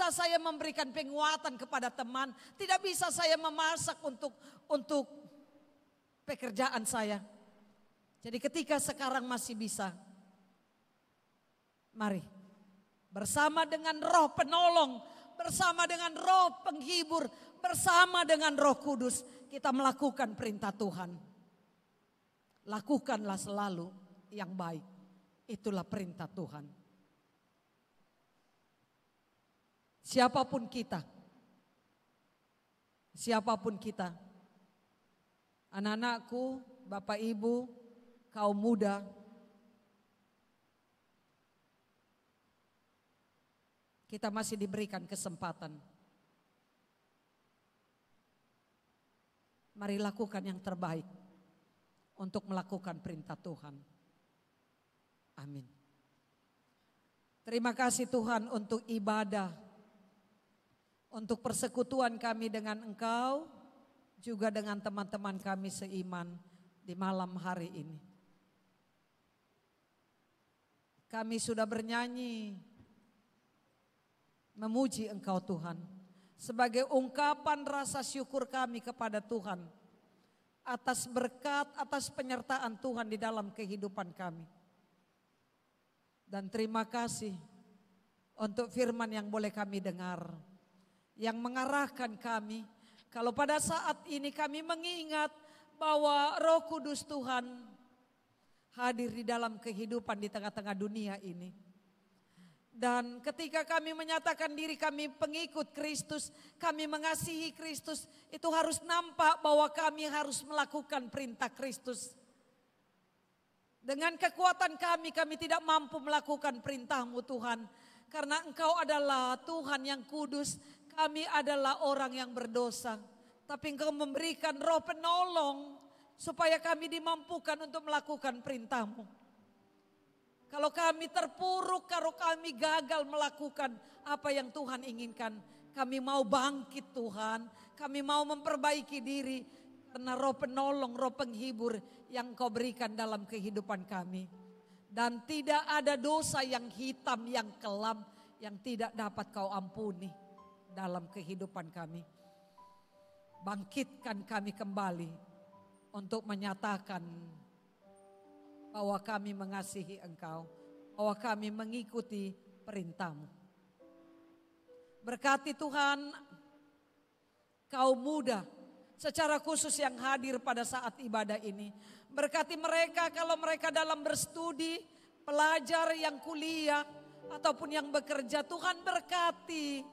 saya memberikan penguatan kepada teman. Tidak bisa saya memasak untuk pekerjaan saya. Jadi ketika sekarang masih bisa, mari bersama dengan Roh Penolong, bersama dengan Roh Penghibur, bersama dengan Roh Kudus kita melakukan perintah Tuhan. Lakukanlah selalu yang baik. Itulah perintah Tuhan. Siapapun kita, anak-anakku, Bapak Ibu, kaum muda, kita masih diberikan kesempatan. Mari lakukan yang terbaik untuk melakukan perintah Tuhan. Amin. Terima kasih Tuhan untuk ibadah, untuk persekutuan kami dengan Engkau, juga dengan teman-teman kami seiman di malam hari ini. Kami sudah bernyanyi memuji Engkau Tuhan sebagai ungkapan rasa syukur kami kepada Tuhan atas berkat, atas penyertaan Tuhan di dalam kehidupan kami. Dan terima kasih untuk firman yang boleh kami dengar, yang mengarahkan kami. Kalau pada saat ini kami mengingat bahwa Roh Kudus Tuhan hadir di dalam kehidupan di tengah-tengah dunia ini. Dan ketika kami menyatakan diri kami pengikut Kristus, kami mengasihi Kristus, itu harus nampak bahwa kami harus melakukan perintah Kristus. Dengan kekuatan kami tidak mampu melakukan perintah-Mu Tuhan. Karena Engkau adalah Tuhan yang kudus, kami adalah orang yang berdosa. Tapi Engkau memberikan Roh Penolong supaya kami dimampukan untuk melakukan perintah-Mu. Kalau kami terpuruk, kalau kami gagal melakukan apa yang Tuhan inginkan, kami mau bangkit Tuhan, kami mau memperbaiki diri karena Roh Penolong, Roh Penghibur yang Kau berikan dalam kehidupan kami. Dan tidak ada dosa yang hitam, yang kelam, yang tidak dapat Kau ampuni dalam kehidupan kami. bangkitkan kami kembali untuk menyatakan bahwa kami mengasihi Engkau, bahwa kami mengikuti perintah-Mu. Berkati Tuhan kaum muda secara khusus yang hadir pada saat ibadah ini. Berkati mereka kalau mereka dalam berstudi, pelajar yang kuliah ataupun yang bekerja, Tuhan berkati.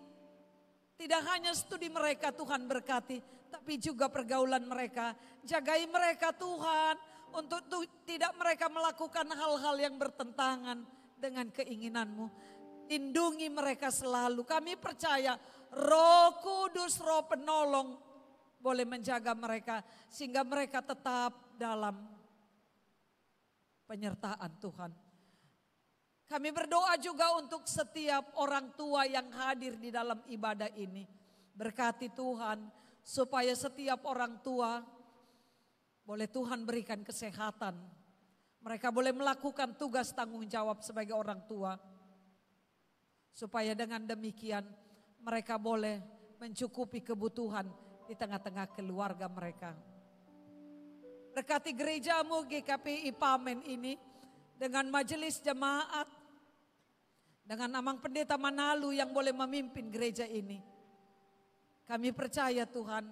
Tidak hanya studi mereka Tuhan berkati, tapi juga pergaulan mereka. Jagai mereka Tuhan untuk tidak mereka melakukan hal-hal yang bertentangan dengan keinginan-Mu. Lindungi mereka selalu. Kami percaya Roh Kudus, Roh Penolong boleh menjaga mereka sehingga mereka tetap dalam penyertaan Tuhan. Kami berdoa juga untuk setiap orang tua yang hadir di dalam ibadah ini. Berkati Tuhan supaya setiap orang tua boleh Tuhan berikan kesehatan. Mereka boleh melakukan tugas tanggung jawab sebagai orang tua. Supaya dengan demikian mereka boleh mencukupi kebutuhan di tengah-tengah keluarga mereka. Berkati gereja-Mu GKPI Pamen ini dengan majelis jemaat, dengan Amang Pendeta Manalu yang boleh memimpin gereja ini. Kami percaya Tuhan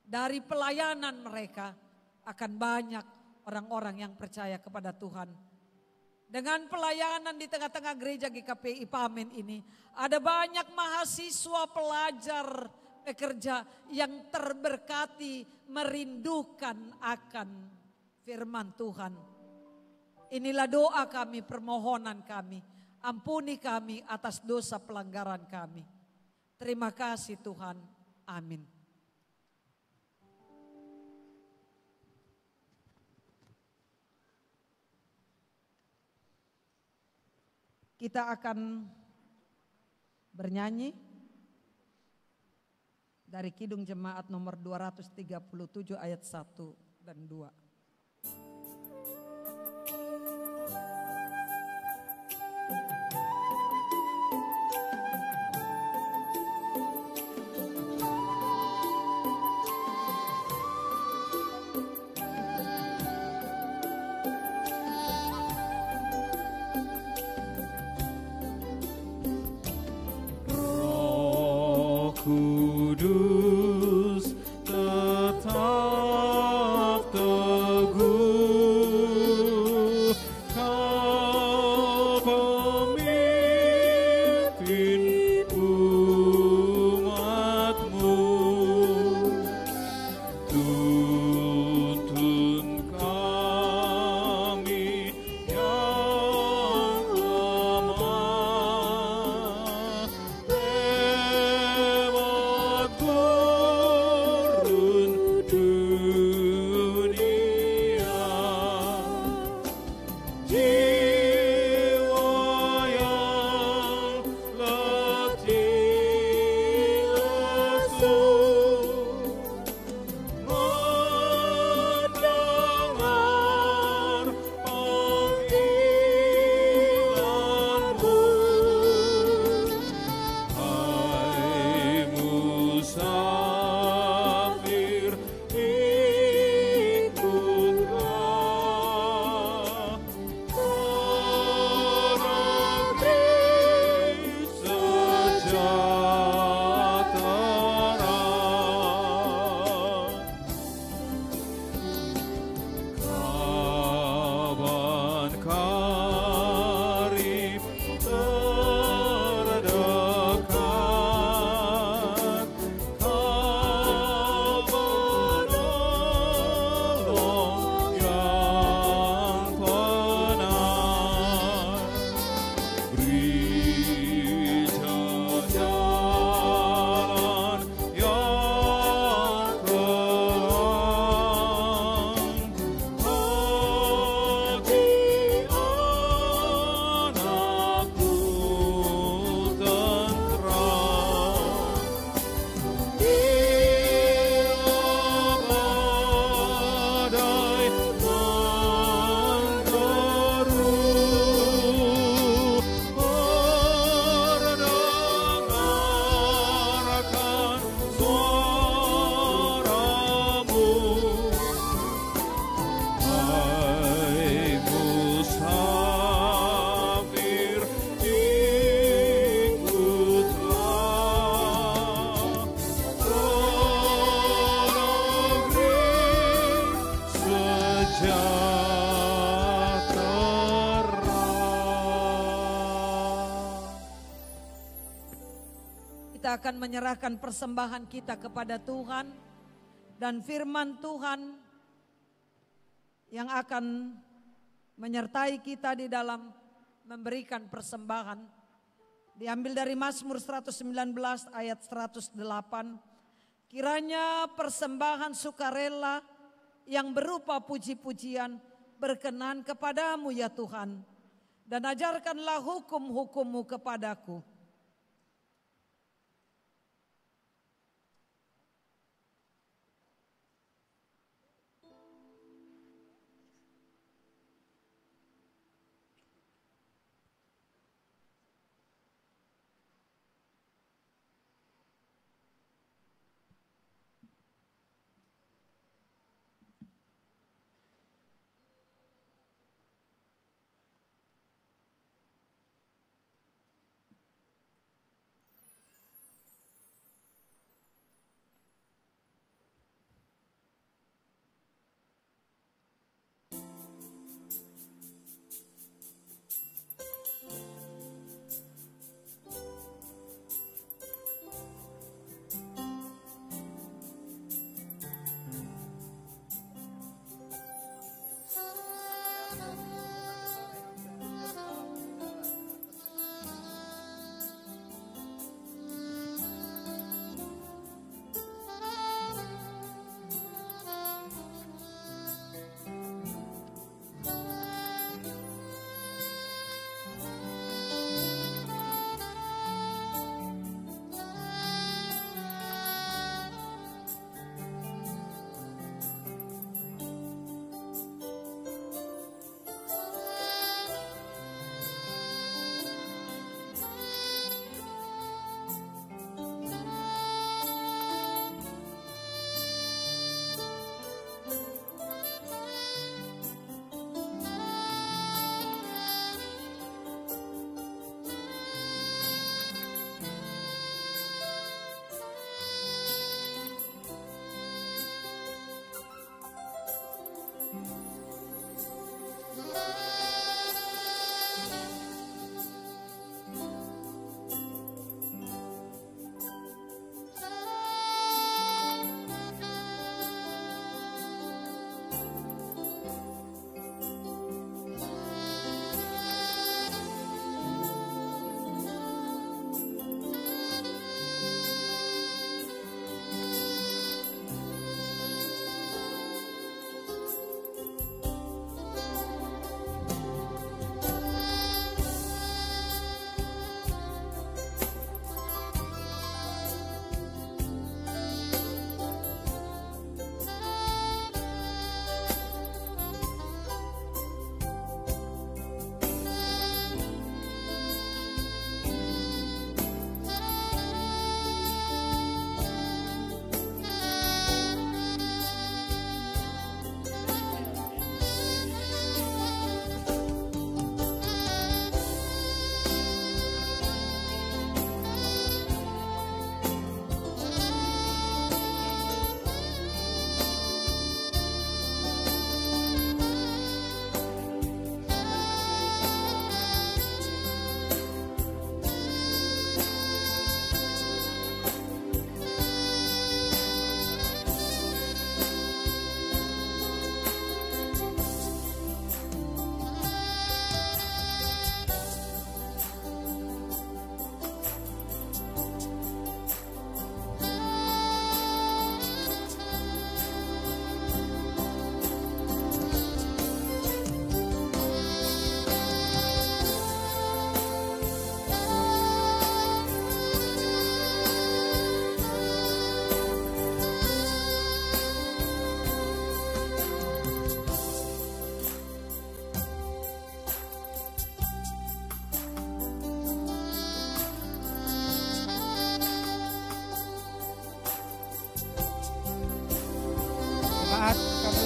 dari pelayanan mereka akan banyak orang-orang yang percaya kepada Tuhan. Dengan pelayanan di tengah-tengah gereja GKPI Pamen ini, ada banyak mahasiswa, pelajar, pekerja yang terberkati merindukan akan firman Tuhan. Inilah doa kami, permohonan kami. Ampuni kami atas dosa pelanggaran kami. Terima kasih Tuhan. Amin. Kita akan bernyanyi dari Kidung Jemaat nomor 237 ayat 1 dan 2. Kudus tetap kita akan menyerahkan persembahan kita kepada Tuhan. Dan firman Tuhan yang akan menyertai kita di dalam memberikan persembahan diambil dari Mazmur 119 ayat 108. Kiranya persembahan sukarela yang berupa puji-pujian berkenan kepadamu ya Tuhan, dan ajarkanlah hukum-hukum-Mu kepadaku.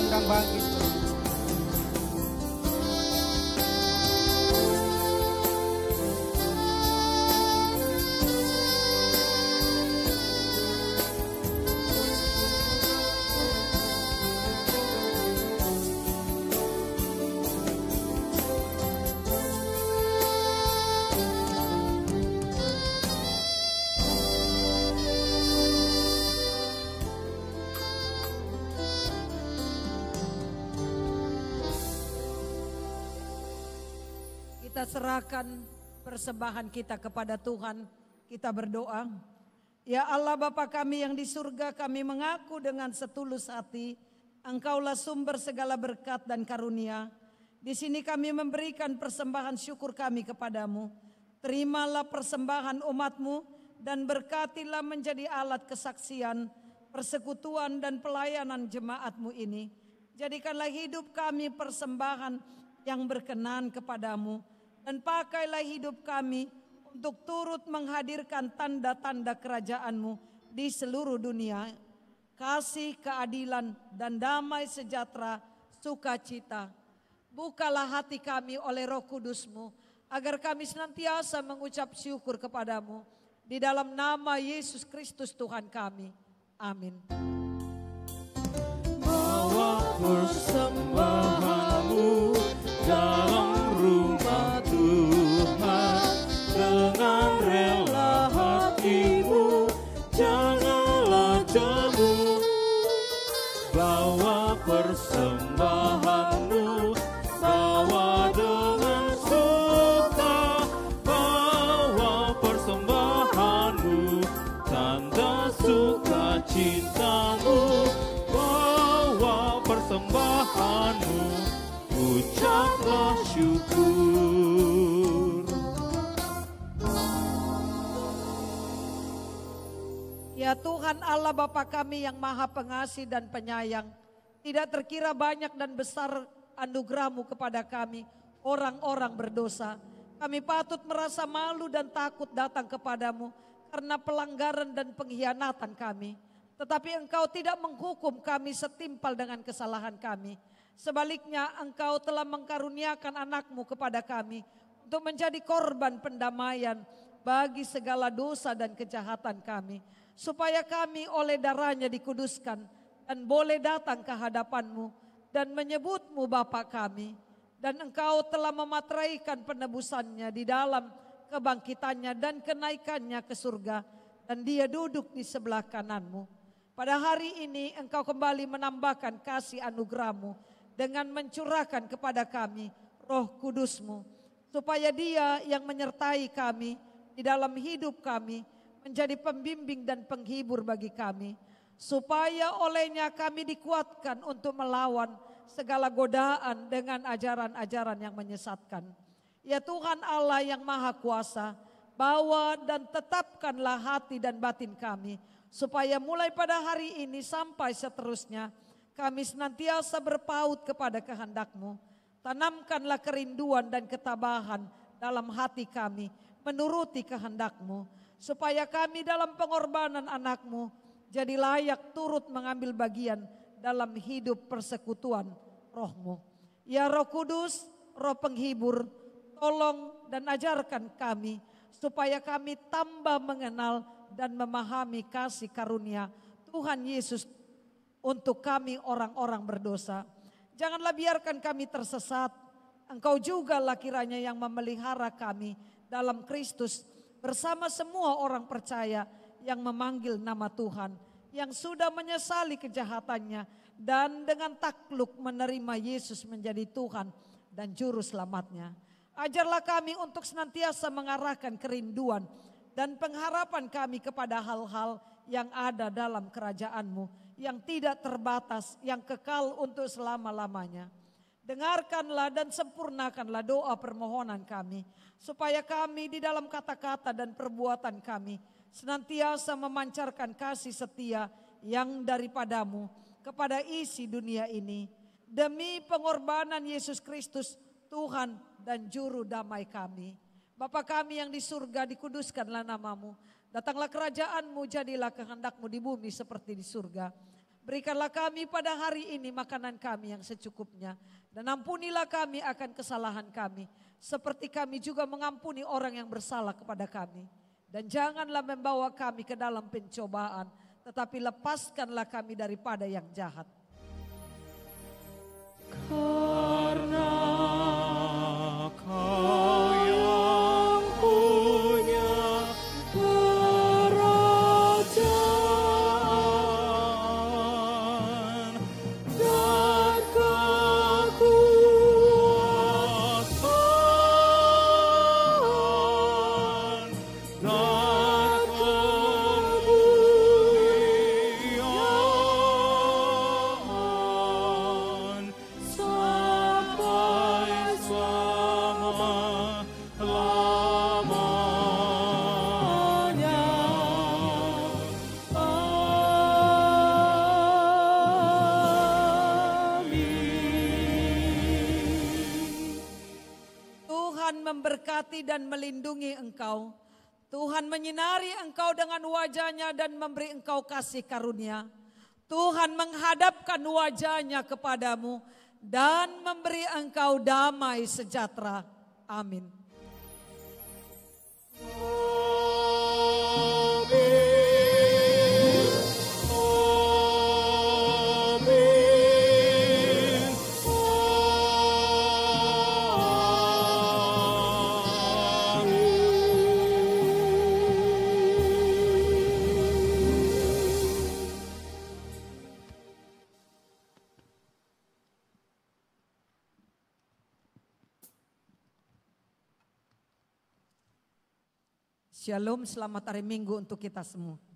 undang bangkit. Kita serahkan persembahan kita kepada Tuhan. Kita berdoa. Ya Allah Bapa kami yang di surga, kami mengaku dengan setulus hati, Engkaulah sumber segala berkat dan karunia. Di sini kami memberikan persembahan syukur kami kepadamu. Terimalah persembahan umat-Mu dan berkatilah menjadi alat kesaksian, persekutuan dan pelayanan jemaat-Mu ini. Jadikanlah hidup kami persembahan yang berkenan kepadamu. Dan pakailah hidup kami untuk turut menghadirkan tanda-tanda kerajaan-Mu di seluruh dunia. Kasih, keadilan, dan damai sejahtera, sukacita. Bukalah hati kami oleh Roh Kudus-Mu, agar kami senantiasa mengucap syukur kepadamu. Di dalam nama Yesus Kristus Tuhan kami. Amin. Bawa persembahanmu dalam rumah Tuhan dengan rela hatimu, janganlah jemu. Bawa persembahanmu, bawa dengan suka, bawa persembahanmu, tanda sukacitamu, bawa persembahanmu, ucaplah syukur. Ya Tuhan Allah Bapa kami yang Maha Pengasih dan Penyayang, tidak terkira banyak dan besar anugerah-Mu kepada kami, orang-orang berdosa. Kami patut merasa malu dan takut datang kepadamu karena pelanggaran dan pengkhianatan kami. Tetapi Engkau tidak menghukum kami setimpal dengan kesalahan kami. Sebaliknya Engkau telah mengkaruniakan anak-Mu kepada kami untuk menjadi korban pendamaian bagi segala dosa dan kejahatan kami. Supaya kami oleh darahnya dikuduskan dan boleh datang ke hadapan-Mu dan menyebut-Mu Bapa kami. Dan Engkau telah memateraikan penebusannya di dalam kebangkitannya dan kenaikannya ke surga. Dan Dia duduk di sebelah kanan-Mu. Pada hari ini Engkau kembali menambahkan kasih anugerah-Mu dengan mencurahkan kepada kami Roh Kudus-Mu. Supaya Dia yang menyertai kami di dalam hidup kami menjadi pembimbing dan penghibur bagi kami. Supaya olehnya kami dikuatkan untuk melawan segala godaan dengan ajaran-ajaran yang menyesatkan. Ya Tuhan Allah yang Maha Kuasa, bawa dan tetapkanlah hati dan batin kami. Supaya mulai pada hari ini sampai seterusnya kami senantiasa berpaut kepada kehendak-Mu. Tanamkanlah kerinduan dan ketabahan dalam hati kami menuruti kehendak-Mu. Supaya kami dalam pengorbanan anak-Mu jadi layak turut mengambil bagian dalam hidup persekutuan Roh-Mu. Ya Roh Kudus, Roh penghibur, tolong dan ajarkan kami supaya kami tambah mengenal dan memahami kasih karunia Tuhan Yesus untuk kami orang-orang berdosa. Janganlah biarkan kami tersesat. Engkau jugalah kiranya yang memelihara kami dalam Kristus bersama semua orang percaya yang memanggil nama Tuhan, yang sudah menyesali kejahatannya dan dengan takluk menerima Yesus menjadi Tuhan dan Juru Selamatnya. Ajarlah kami untuk senantiasa mengarahkan kerinduan dan pengharapan kami kepada hal-hal yang ada dalam kerajaan-Mu, yang tidak terbatas, yang kekal untuk selama-lamanya. Dengarkanlah dan sempurnakanlah doa permohonan kami, supaya kami di dalam kata-kata dan perbuatan kami senantiasa memancarkan kasih setia yang daripada-Mu kepada isi dunia ini. Demi pengorbanan Yesus Kristus, Tuhan dan Juru Damai kami. Bapa kami yang di surga, dikuduskanlah nama-Mu. Datanglah kerajaan-Mu, jadilah kehendak-Mu di bumi seperti di surga. Berikanlah kami pada hari ini makanan kami yang secukupnya. Dan ampunilah kami akan kesalahan kami, seperti kami juga mengampuni orang yang bersalah kepada kami. Dan janganlah membawa kami ke dalam pencobaan, tetapi lepaskanlah kami daripada yang jahat. Karena Kau yang punya kerajaan dan kekuasaan memberkati dan melindungi engkau. Tuhan menyinari engkau dengan wajah-Nya dan memberi engkau kasih karunia. Tuhan menghadapkan wajah-Nya kepadamu dan memberi engkau damai sejahtera. Amin. Shalom, selamat hari Minggu untuk kita semua.